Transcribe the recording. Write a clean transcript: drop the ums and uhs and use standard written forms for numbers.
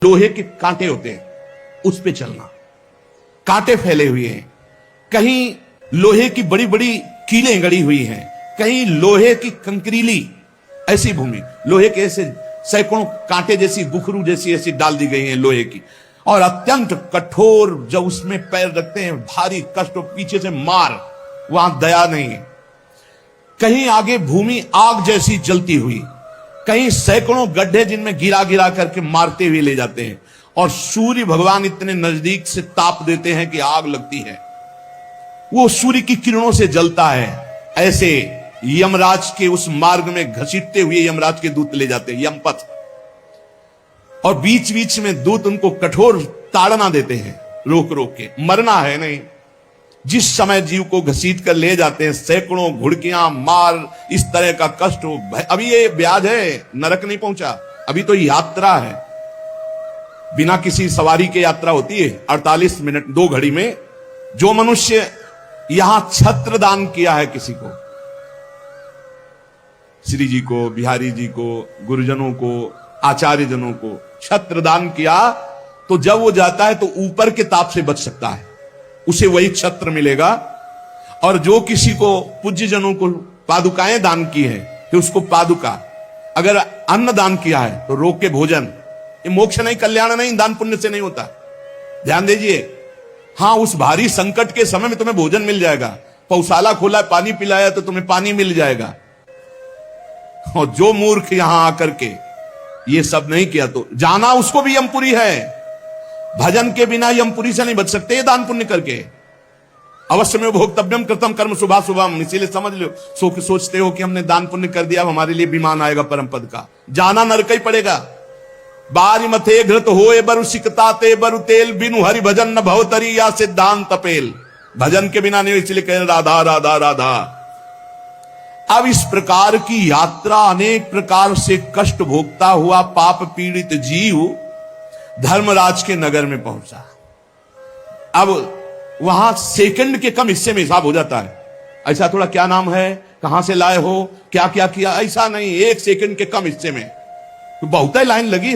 लोहे के कांटे होते हैं, उस पे चलना। कांटे फैले हुए हैं, कहीं लोहे की बड़ी बड़ी कीलें गड़ी हुई हैं, कहीं लोहे की कंकरीली ऐसी भूमि, लोहे के ऐसे सैकड़ों कांटे जैसी बुखरू जैसी ऐसी डाल दी गई हैं लोहे की, और अत्यंत कठोर। जब उसमें पैर रखते हैं भारी कष्ट, पीछे से मार, वहां दया नहीं है। कहीं आगे भूमि आग जैसी जलती हुई, कहीं सैकड़ों गड्ढे जिनमें गिरा गिरा करके मारते हुए ले जाते हैं, और सूर्य भगवान इतने नजदीक से ताप देते हैं कि आग लगती है, वो सूर्य की किरणों से जलता है। ऐसे यमराज के उस मार्ग में घसीटते हुए यमराज के दूत ले जाते हैं, यमपथ, और बीच बीच में दूत उनको कठोर ताड़ना देते हैं, रोक रोक के। मरना है नहीं, जिस समय जीव को घसीट कर ले जाते हैं, सैकड़ों घुड़कियां मार, इस तरह का कष्ट हो। अभी ये ब्याज है, नरक नहीं पहुंचा, अभी तो यात्रा है। बिना किसी सवारी के यात्रा होती है 48 मिनट 2 घड़ी में। जो मनुष्य यहां छत्र दान किया है किसी को, श्री जी को, बिहारी जी को, गुरुजनों को, आचार्य जनों को छत्र दान किया, तो जब वो जाता है तो ऊपर के ताप से बच सकता है, उसे वही छत्र मिलेगा। और जो किसी को पूज्य जनों को पादुकाएं दान की है, तो उसको पादुका। अगर अन्न दान किया है तो रोक के भोजन। ये मोक्ष नहीं, कल्याण नहीं, दान पुण्य से नहीं होता, ध्यान दीजिए। हां, उस भारी संकट के समय में तुम्हें भोजन मिल जाएगा, पौशाला खोला, पानी पिलाया तो तुम्हें पानी मिल जाएगा। और जो मूर्ख यहां आकर के ये सब नहीं किया, तो जाना उसको भी यमपुरी है। भजन के बिना यमपुरी से नहीं बच सकते, ये दान पुण्य करके। अवश्य में भोक्तव्यम कृतम कर्म शुभा शुभम, इसीलिए समझ लो, सोचते हो कि हमने दान पुण्य कर दिया, हमारे लिए विमान आएगा परम पद का। जाना नरक ही पड़ेगा। बारी मथे घृत होए बरु सिकता ते बरु तेल, बिनु हरि भजन न भवतरी या सिद्धांत पेल। भजन के बिना नहीं, इसलिए कह राधा राधा राधा। अब इस प्रकार की यात्रा, अनेक प्रकार से कष्ट भोगता हुआ पाप पीड़ित जीव धर्मराज के नगर में पहुंचा। अब वहां सेकंड के कम हिस्से में हिसाब हो जाता है। ऐसा थोड़ा क्या नाम है, कहां से लाए हो, क्या क्या किया, ऐसा नहीं, 1 सेकंड के कम हिस्से में तो बहुत ही लाइन लगी।